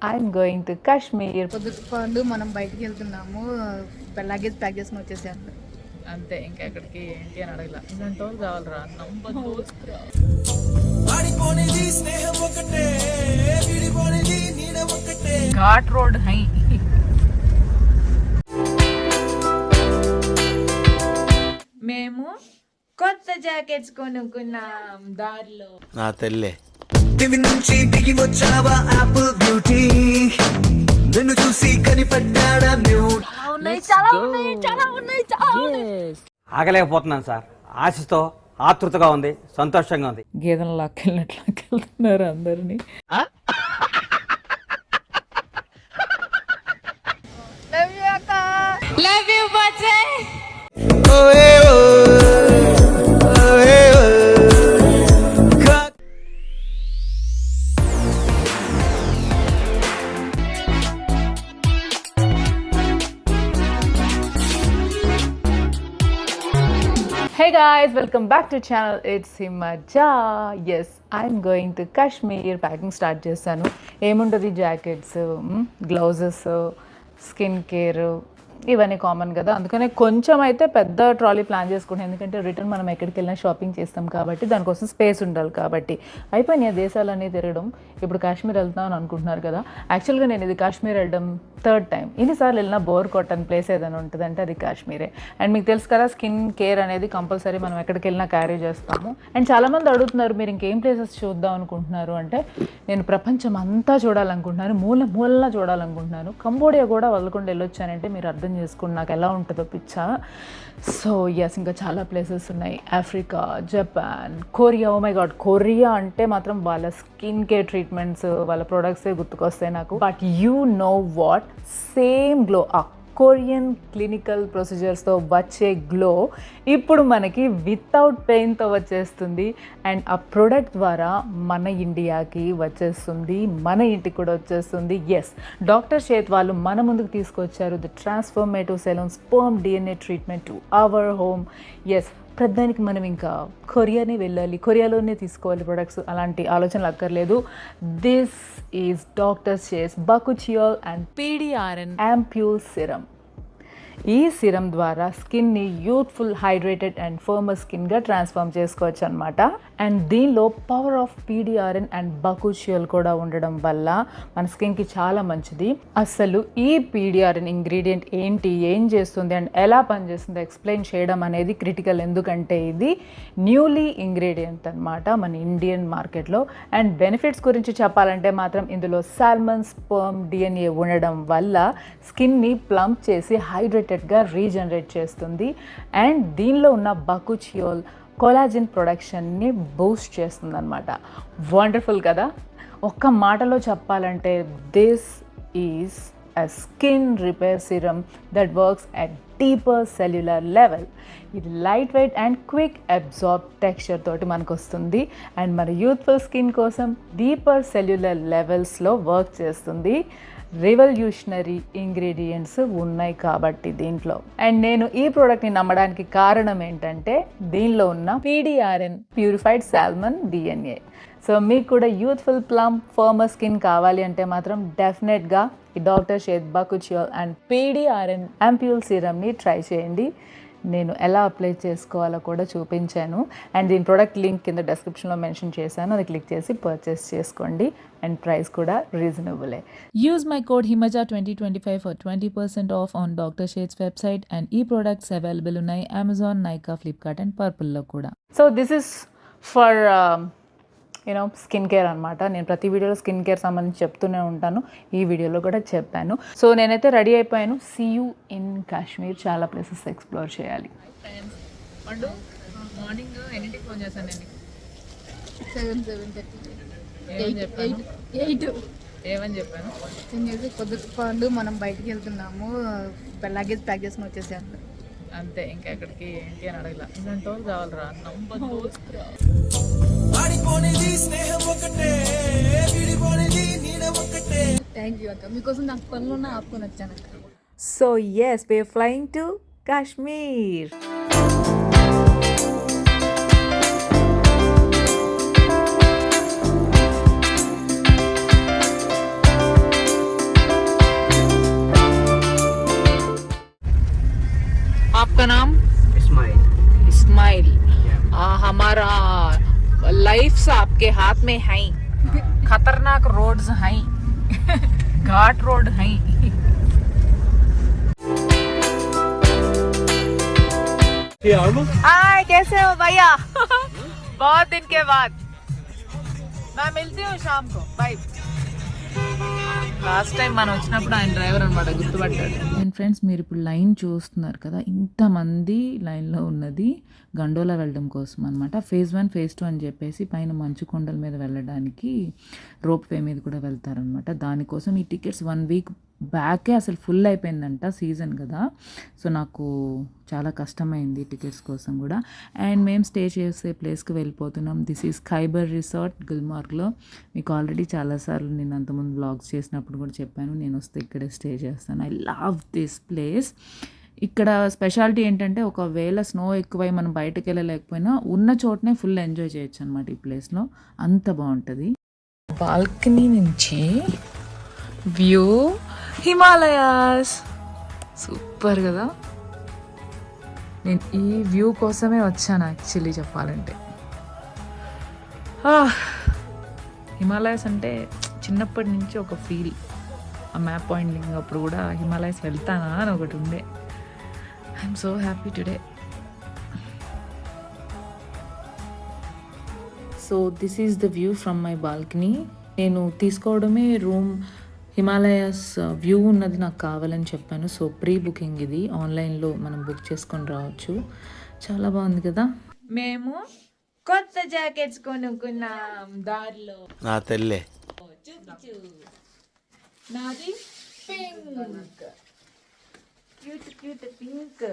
I'm going to Kashmir. పొద్దుపండు మనం బయటికి వెళ్తున్నాము, లగేజ్ ప్యాక్ చేసుకుని వచ్చేసాను అంతే. ఇంకా ఎక్కడికి ఏంటి అని అడగల. ఇలాంటి వాళ్ళు కావాలరా ఘాట్ రోడ్ హై. మేము కొత్త జాకెట్స్ కొనుక్కున్నాం దారిలో. నా తెల్లే దివి నుంచి దిగి వచ్చావా ఆపిల్ బ్యూటీ, నిన్ను చూసి కనిపడ్డాడా మ్యూట్. ఆగలేకపోతున్నాను సార్. ఆశతో ఆతృతగా ఉంది, సంతోషంగా ఉంది. గేదెలు లాక్కెళ్తున్నారు అందరినీ. లవ్ యూ బచ్చే. Hey guys, welcome back to channel. It's Himaja. Yes, I'm going to Kashmir. Packing start చేశాను. ఏముంటుంది, జాకెట్స్, గ్లౌజెస్, స్కిన్ కేర్, ఇవన్నీ కామన్ కదా. అందుకనే కొంచెం అయితే పెద్ద ట్రాలీ ప్లాన్ చేసుకుంటాం, ఎందుకంటే రిటర్న్ మనం ఎక్కడికి వెళ్ళినా షాపింగ్ చేస్తాం కాబట్టి దానికోసం స్పేస్ ఉండాలి. కాబట్టి అయిపోయినాయి దేశాలన్నీ తిరగడం. ఇప్పుడు కాశ్మీర్ వెళ్తాను అనుకుంటున్నారు కదా. యాక్చువల్గా నేను ఇది కాశ్మీర్ వెళ్ళడం థర్డ్ టైం. ఇన్నిసార్లు వెళ్ళినా బోర్ కొట్టని ప్లేస్ ఏదైనా ఉంటుందంటే అది కాశ్మీరే. అండ్ మీకు తెలుసు కదా, స్కిన్ కేర్ అనేది కంపల్సరీ మనం ఎక్కడికి వెళ్ళినా క్యారీ చేస్తాము. అండ్ చాలామంది అడుగుతున్నారు, మీరు ఇంకేం ప్లేసెస్ చూద్దాం అనుకుంటున్నారు అంటే, నేను ప్రపంచం అంతా చూడాలనుకుంటున్నాను, మూలలా చూడాలనుకుంటున్నాను. కంబోడియా కూడా వదలకుండా వెళ్ళొచ్చానంటే మీరు అర్థం చేసుకుని నాకు ఎలా ఉంటుందో పిచ్చా. సో ఎస్, ఇంకా చాలా ప్లేసెస్ ఉన్నాయి. Africa, Japan, Korea. Oh my god, Korea అంటే మాత్రం వాళ్ళ స్కిన్ కేర్ ట్రీట్మెంట్స్, వాళ్ళ ప్రొడక్ట్సే గుర్తుకొస్తాయి నాకు. But you know what, same glow, ఆ కొరియన్ క్లినికల్ ప్రొసీజర్స్తో వచ్చే గ్లో ఇప్పుడు మనకి వితౌట్ పెయిన్తో వచ్చేస్తుంది. అండ్ ఆ ప్రోడక్ట్ ద్వారా మన ఇండియాకి వచ్చేస్తుంది, మన ఇంటికి కూడా వచ్చేస్తుంది. ఎస్, డాక్టర్ షేత్ వాళ్ళు మన ముందుకు తీసుకొచ్చారు the transformative salmon sperm DNA treatment to our home. Yes, ప్రధానికి మనం ఇంకా కొరియానే వెళ్ళాలి, కొరియాలోనే తీసుకోవాలి ప్రొడక్ట్స్, అలాంటి ఆలోచనలు అక్కర్లేదు. This is doctor Sheth bakuchiol and PDRN ampoule serum. ఈ సిరం ద్వారా స్కిన్ని యూత్ఫుల్, హైడ్రేటెడ్ అండ్ ఫర్మర్ స్కిన్గా ట్రాన్స్ఫార్మ్ చేసుకోవచ్చు అనమాట. అండ్ దీనిలో power of PDRN and bakuchiol కూడా ఉండడం వల్ల మన స్కిన్కి చాలా మంచిది. అసలు ఈ PDRN ఇంగ్రీడియంట్ ఏంటి, ఏం చేస్తుంది అండ్ ఎలా పనిచేస్తుందో ఎక్స్ప్లెయిన్ చేయడం అనేది క్రిటికల్. ఎందుకంటే ఇది న్యూలీ ఇంగ్రీడియంట్ అనమాట మన ఇండియన్ మార్కెట్లో. అండ్ బెనిఫిట్స్ గురించి చెప్పాలంటే మాత్రం ఇందులో సాల్మన్ స్పర్మ్ DNA ఉండడం వల్ల స్కిన్ని ప్లంప్ చేసి హైడ్రేటెడ్గా రీజనరేట్ చేస్తుంది. అండ్ దీనిలో ఉన్న బకుచియోల్ కొలాజిన్ ప్రొడక్షన్ని బూస్ట్ చేస్తుంది అనమాట. వండర్ఫుల్ కదా. ఒక్క మాటలో చెప్పాలంటే this is a skin repair serum that works at deeper cellular level. ఇది light weight and quick absorb texture తోటి మనకు వస్తుంది. అండ్ మన యూత్ఫుల్ స్కిన్ కోసం డీపర్ సెల్యులర్ లెవెల్స్లో వర్క్ చేస్తుంది. రెవల్యూషనరీ ఇంగ్రీడియంట్స్ ఉన్నాయి కాబట్టి దీంట్లో. అండ్ నేను ఈ ప్రోడక్ట్ని నమ్మడానికి కారణం ఏంటంటే దీనిలో ఉన్న PDRN purified salmon DNA. So మీకు కూడా యూత్ఫుల్ ప్లమ్ ఫర్మర్ స్కిన్ కావాలి అంటే మాత్రం డెఫినెట్గా ఈ doctor Sheth bakuchiol and PDRN ampoule సిరమ్ని ట్రై చేయండి. నేను ఎలా అప్లై చేసుకోవాలో కూడా చూపించాను. అండ్ దీని ప్రోడక్ట్ లింక్ కింద డిస్క్రిప్షన్లో మెన్షన్ చేశాను, అది క్లిక్ చేసి పర్చేస్ చేసుకోండి. అండ్ ప్రైస్ కూడా రీజనబులే. Use my code HIMAJA2025 for 20% off on Dr. Sheth's website, and ఈ products available ఉన్నాయి Amazon, Nykaa, Flipkart and Purpleలో కూడా. So this is for skin care అనమాట. నేను ప్రతి వీడియోలో స్కిన్ కేర్ సంబంధించి చెప్తూనే ఉంటాను, ఈ వీడియోలో కూడా చెప్పాను. సో నేనైతే రెడీ అయిపోయాను. See you in Kashmir. చాలా ప్లేసెస్ ఎక్స్ప్లోర్ చేయాలి. పండు, మార్నింగ్ ఎన్నింటికి ఫోన్ చేశాను నేను? 7:30. ఏమని చెప్పాను? 8. ఏమని చెప్పాను? పొద్దుపండు మనం బయటికి వెళ్తున్నాము, లగేజ్ ప్యాక్ చేసుకుని వచ్చేసాను అంతే. ఇంకా ఎక్కడికి ఏంటి అని అడగల. ఇలాంటి వాళ్ళు కావాలరా థ్యాంక్ యూ అక్క, మీకోసం నాకు పనులున్నా ఆపుకొని వచ్చాను అక్క. So yes, we are flying to Kashmir. हमारा लाइफ आपके हाथ में है. खतरनाक रोड्स हैं. घाट रोड हैं. हाय, कैसे हो भैया? बहुत दिन के बाद. मैं मिलती हूँ शाम को. बाय. లాస్ట్ టైం మనం వచ్చినప్పుడు ఆయన డ్రైవర్ అనమాట, గుర్తుపట్టాడు. అండ్ ఫ్రెండ్స్, మీరు ఇప్పుడు లైన్ చూస్తున్నారు కదా, ఇంతమంది లైన్లో ఉన్నది గండోలా వెళ్ళడం కోసం అనమాట. ఫేజ్ 1 ఫేజ్ 2 అని చెప్పేసి పైన మంచు కొండల మీద వెళ్ళడానికి రోప్ వే మీద కూడా వెళ్తారనమాట. దానికోసం ఈ టికెట్స్ 1 వీక్ బ్యాకే అసలు ఫుల్ అయిపోయిందంట, సీజన్ కదా. సో నాకు చాలా కష్టమైంది టికెట్స్ కోసం కూడా. అండ్ మేము స్టే చేసే ప్లేస్కి వెళ్ళిపోతున్నాం. దిస్ ఈజ్ ఖైబర్ రిసార్ట్ గుల్మార్గ్లో. మీకు ఆల్రెడీ చాలాసార్లు నేను అంతకుముందు వ్లాగ్స్ చేసినప్పుడు కూడా చెప్పాను, నేను వస్తే ఇక్కడే స్టే చేస్తాను. I love this place. ఇక్కడ స్పెషాలిటీ ఏంటంటే, ఒకవేళ స్నో ఎక్కువై మనం బయటకు వెళ్ళలేకపోయినా ఉన్న చోటనే ఫుల్ ఎంజాయ్ చేయొచ్చు అనమాట ఈ ప్లేస్లో. అంత బాగుంటుంది. బాల్కనీ నుంచి వ్యూ హిమాలయాస్. సూపర్ కదా. నేను ఈ వ్యూ కోసమే వచ్చాను యాక్చువల్లీ చెప్పాలంటే. హిమాలయాస్ అంటే చిన్నప్పటి నుంచి ఒక ఫీల్. ఆ మ్యాప్ పాయింటింగ్ అప్పుడు కూడా హిమాలయాస్ వెళ్తానా అని ఒకటి ఉండే. I'm so happy today. So this is the view from my balcony. నేను తీసుకోవడమే రూమ్ హిమాలయాస్ వ్యూ ఉన్నది నాకు కావాలని చెప్పాను. సో ప్రీ బుకింగ్ ఇది, ఆన్లైన్లో మనం బుక్ చేసుకొని రావచ్చు. చాలా బాగుంది కదా. మేము కొత్త జాకెట్స్ కొనుక్కున్నాం దారిలో. నా తెల్లే నాది పింక్, క్యూట్ క్యూట్ పింక్.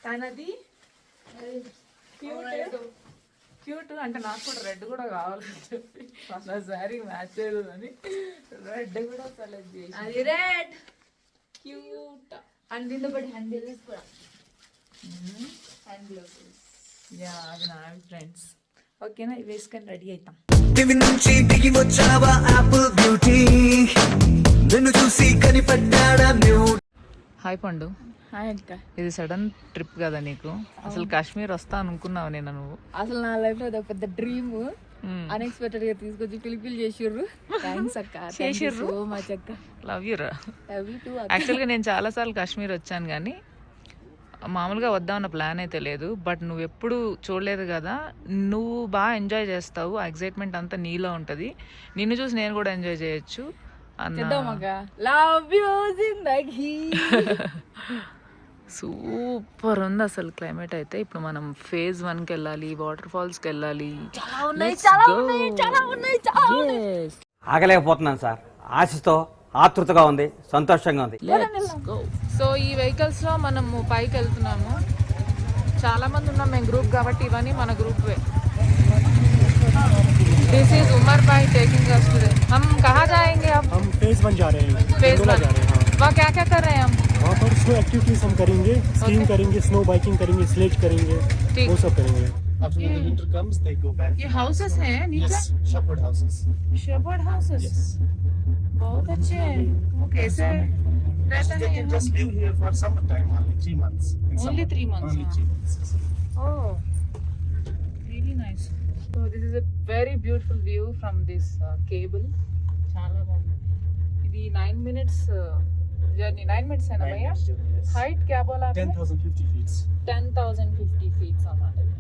తనది క్యూట్ క్యూట్ అంటే నాకు కూడా రెడ్ కూడా కావాలని చెప్పి మన శారీ మ్యాచ్ చేయదు అని రెడ్ కూడా సెలెక్ట్ చేసి, అది రెడ్ క్యూట్. అండ్ దీంతో పాటు హ్యాండ్ గ్లౌస్ కూడా. హ్యాండ్ గ్లౌస్ యా, అవి నా ఫ్రెండ్స్. ఓకేనా, ఇవి వేసుకొని రెడీ అవుతాం. టీవీ నుంచి దిగి వచ్చావా యాపిల్ బ్యూటీ, నిన్ను చూసి కనిపడ్డాడా న్యూట్. హాయ్ పండు. హాయ్ అక్క. ఇది సడన్ ట్రిప్ కదా నీకు? అసలు కాశ్మీర్ వస్తా అనుకున్నావు నేను నువ్వు? అసలు నా లైఫ్ లో పెద్ద డ్రీమ్ అన్ఎక్స్పెక్టెడ్ గా తీసుకొచ్చి పిలిపిలు చేసిర్రు. థ్యాంక్స్ అక్క, చేసిర్రు సో మచ్ అక్క. లవ్ యూ రా. Love you to. యాక్చువల్గా నేను చాలాసార్లు కాశ్మీర్ వచ్చాను, కానీ మామూలుగా వద్దామన్న ప్లాన్ అయితే లేదు. బట్ నువ్వు ఎప్పుడు చూడలేదు కదా, నువ్వు బాగా ఎంజాయ్ చేస్తావు. ఆ ఎక్సైట్మెంట్ అంతా నీలో ఉంటుంది. నిన్ను చూసి నేను కూడా ఎంజాయ్ చేయొచ్చు అన్న. Love you Zindagi. సూపర్ ఉంది అసలు క్లైమేట్ అయితే. ఇప్పుడు మనం ఫేజ్ 1కి వెళ్ళాలి, వాటర్ ఫాల్స్కి వెళ్ళాలి. ఆగలేకపోతున్నాను సార్. ఆశతో ఆతృతగా ఉంది, సంతోషంగా ఉంది. సో ఈ వెహికల్స్ లో మనము పైకి వెళ్తున్నాము. చాలా మంది ఉన్నాం మేము గ్రూప్ కాబట్టి, ఇవన్నీ మన గ్రూప్ వే. This is Umar bhai taking us today. हम कहाँ जाएंगे अब? हम फेज 1 जा रहे हैं. फेज 1 जा रहे हैं. हाँ. वहाँ क्या क्या कर रहे हैं हम? वहाँ पर स्नो एक्टिविटीज हम करेंगे, स्कीइंग करेंगे, स्नो बाइकिंग करेंगे, स्लेज करेंगे, ठीक. वो सब करेंगे. After the winter comes, they go back. ये हाउसेस हैं नीचे? Yes, shepherd houses. Shepherd houses. Yes. बहुत अच्छे हैं. वो कैसे रहता है They can just live here for summer time, only 3 months. In Only summer. 3 months, Only huh? 3 months. Yes. Oh, really nice. So this is a very beautiful view from this cable. చాలా బాగుంది. ఇది 9 minutes journey. 9 minutes है ना भैया? Height क्या बोला आपने? 10,050 feet. 10,050 feet हमारा height.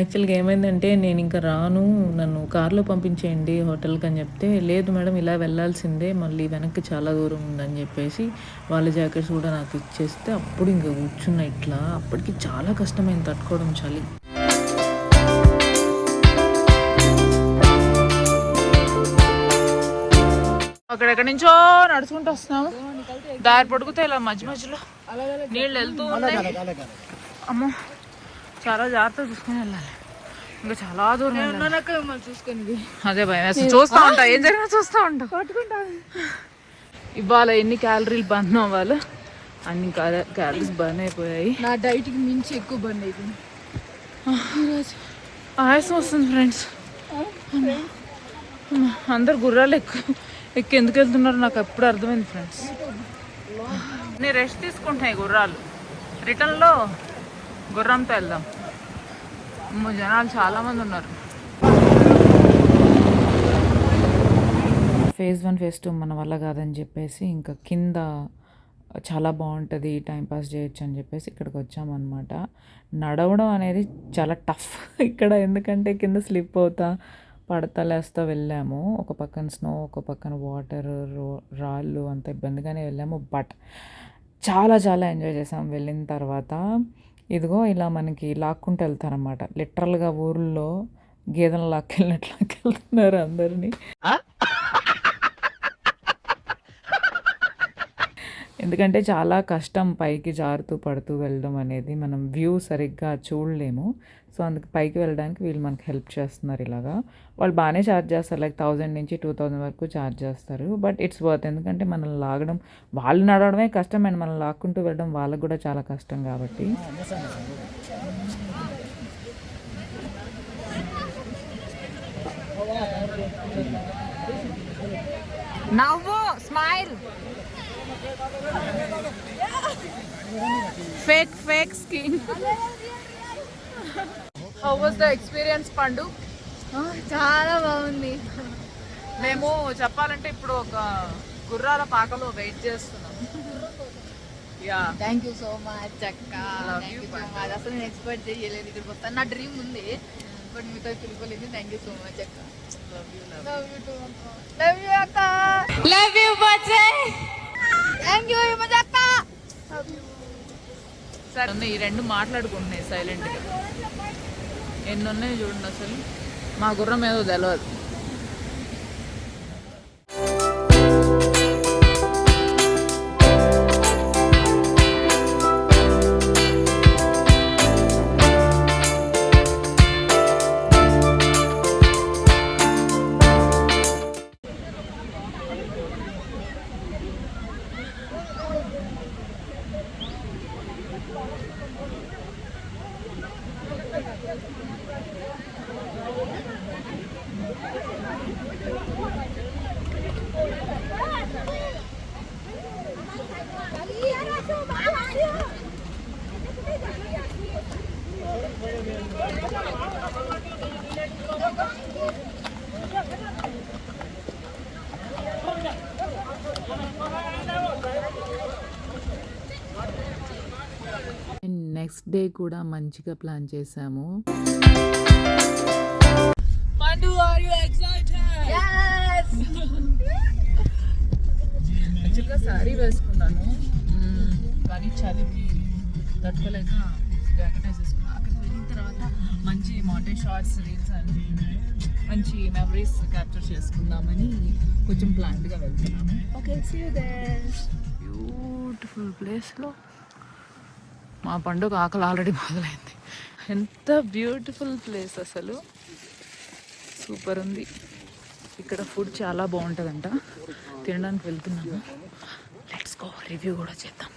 యాక్చువల్గా ఏమైందంటే, నేను ఇంకా రాను, నన్ను కార్లో పంపించేయండి హోటల్కి అని చెప్తే, లేదు మేడం ఇలా వెళ్ళాల్సిందే, మళ్ళీ వెనక్కి చాలా దూరం ఉందని చెప్పేసి వాళ్ళ జాకెట్స్ కూడా నాకు ఇచ్చేస్తే అప్పుడు ఇంకా కూర్చున్నా ఇట్లా. అప్పటికి చాలా కష్టమైంది తట్టుకోవడం చలి. అక్కడెక్కడి నుంచో నడుచుకుంటూ వస్తున్నాము. దారి పొడుగుతాయి ఇలా మధ్య మధ్యలో నీళ్ళు వెళ్తూ ఉన్నాయి. అమ్మో, చాలా జాగ్రత్తగా చూసుకుని వెళ్ళాలి. ఇంకా చాలా దూరం చూసుకుని అదే భయం వేస్తుంది. చూస్తూ ఉంటా, ఏం జరిగినా చూస్తూ ఉంటా. ఇవాళ ఎన్ని క్యాలరీలు బర్న్ అవ్వాలి, అన్ని క్యాలరీస్ బర్న్ అయిపోయాయి. నా డైట్ కి మించి ఎక్కువ బంద్ అయిపోయింది. ఆయాసం వస్తుంది ఫ్రెండ్స్. అందరు గుర్రాలు ఎక్కి ఎందుకు వెళ్తున్నారు నాకు ఎప్పుడు అర్థమైంది ఫ్రెండ్స్. నేను రెస్ట్ తీసుకుంటున్నాయి గుర్రాలు. రిటర్న్లో గుర్రంతో వెళ్దాం. జనాలు చాలామంది ఉన్నారు. ఫేజ్ 1 ఫేజ్ 2 మన వల్ల కాదని చెప్పేసి ఇంకా కింద చాలా బాగుంటుంది, టైంపాస్ చేయొచ్చు అని చెప్పేసి ఇక్కడికి వచ్చామన్నమాట. నడవడం అనేది చాలా టఫ్ ఇక్కడ, ఎందుకంటే కింద స్లిప్ అవుతా పడతా లేస్తా వెళ్ళాము. ఒక పక్కన స్నో, ఒక పక్కన వాటర్, రాళ్ళు, అంత ఇబ్బందిగానే వెళ్ళాము. బట్ చాలా చాలా ఎంజాయ్ చేసాం. వెళ్ళిన తర్వాత ఇదిగో ఇలా మనకి లాక్కుంటూ వెళ్తారన్నమాట. లిటరల్గా ఊర్లో గేదెలు లాక్కెళ్తున్నారు అందరినీ. ఎందుకంటే చాలా కష్టం పైకి జారుతూ పడుతూ వెళ్ళడం అనేది. మనం వ్యూ సరిగ్గా చూడలేము. సో అందుకు పైకి వెళ్ళడానికి వీళ్ళు మనకు హెల్ప్ చేస్తున్నారు. ఇలాగా వాళ్ళు బాగానే ఛార్జ్ చేస్తారు, లైక్ 1000 నుంచి 2000 వరకు ఛార్జ్ చేస్తారు. బట్ ఇట్స్ వర్త్, ఎందుకంటే మనల్ని లాగడం, వాళ్ళు నడవడమే కష్టం అండ్ మనం లాక్కుంటూ వెళ్ళడం వాళ్ళకు కూడా చాలా కష్టం కాబట్టి. నవ్వు, smile. Fake skin. How was the experience పండు? చాలా బాగుంది. మేము చెప్పాలంటే ఇప్పుడు ఒక గుర్రాల పాకలో వెయిట్ చేస్తున్నాం. Yeah, thank you so much అక్క. Thank you so much. అసలు నేను ఎక్స్పెక్ట్ చేయలేదు ఇక్కడికి వస్తాను. నా డ్రీమ్ ఉంది, బట్ మీతో పిలుపులేదు. థ్యాంక్ యూ సో మచ్ అక్క. లవ్ యూ టూ అక్క. లవ్ యూ అక్క. లవ్ యూ బచ్చే. థ్యాంక్ యూ మచ్ అక్క. సరే, ఈ రెండు మాట్లాడుకుంటున్నాయి సైలెంట్గా. ఎన్ని ఉన్నాయి చూడండి. అసలు మా గుర్రం ఏదో తెలియదు. నెక్స్ట్ డే కూడా మంచిగా ప్లాన్ చేసాము. యాక్చువల్గా శారీ వేసుకున్నాను, కానీ చలికి తట్టుకోలేక జాకెట్ వేసేసుకున్నాను. అక్కడికి వెళ్ళిన తర్వాత మంచి మౌంటైన్ షార్ట్స్, రీల్స్ అని మంచి మెమరీస్ క్యాప్చర్ చేసుకుందామని కొంచెం ప్లాన్డ్గా వెళ్తున్నాము. Okay, see you there. Beautiful ప్లేస్లో మా పండుగ ఆకలి ఆల్రెడీ మొదలైంది. ఎంత బ్యూటిఫుల్ ప్లేస్, అసలు సూపర్ ఉంది. ఇక్కడ ఫుడ్ చాలా బాగుంటుందంట, తినడానికి వెళ్తున్నాము. లెట్స్ గో, రివ్యూ కూడా చేద్దాం.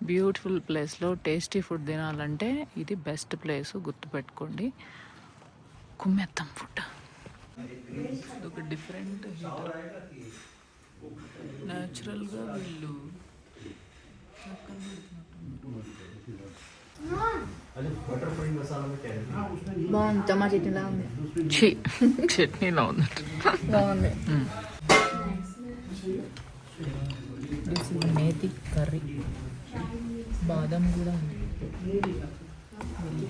బ్యూటిఫుల్ ప్లేస్లో టేస్టీ ఫుడ్ తినాలంటే ఇది బెస్ట్ ప్లేస్, గుర్తుపెట్టుకోండి. కుమ్మేద్దాం ఫుడ్. ఒక డిఫరెంట్ హీటర్, న్యాచురల్గా వీళ్ళు బాగుంది. టమాటా చట్నీలా ఉంది. చట్నీలో ఉంది. బాగుంది. మేతి కర్రీ, బాదం కూడా ఉంది.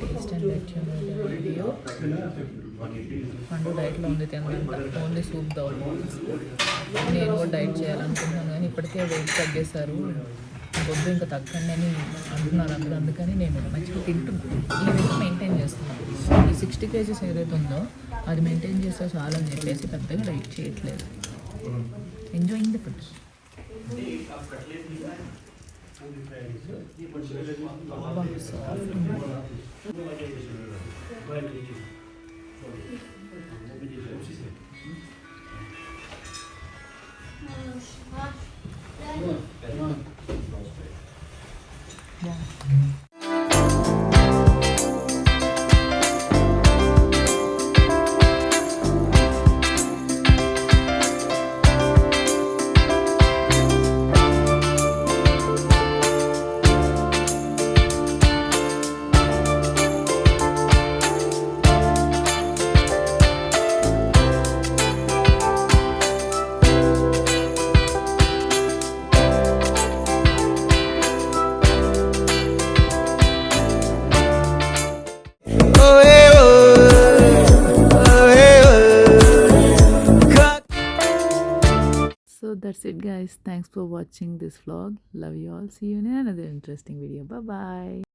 Taste and video. పండు డైట్లో ఉంది, తినదంట. ఓన్లీ సూప్ తాగుతాను. నేను కూడా డైట్ చేయాలనుకుంటున్నాను, కానీ ఇప్పటికే వెయిట్ తగ్గేశారు. బొద్దు ఇంకా తగ్గండి అని అంటున్నారు అందరూ. అందుకని నేను మంచిగా తింటున్నాను. ఈ వెయిట్ మెయింటైన్ చేస్తున్నాను. ఈ 60 kgs ఏదైతే ఉందో అది మెయింటైన్ చేస్తే చాలా అని చెప్పేసి పెద్దగా డైట్ చేయట్లేదు. Enjoying the food. guys, thanks for watching this vlog. Love you all. See you in another interesting video. Bye bye.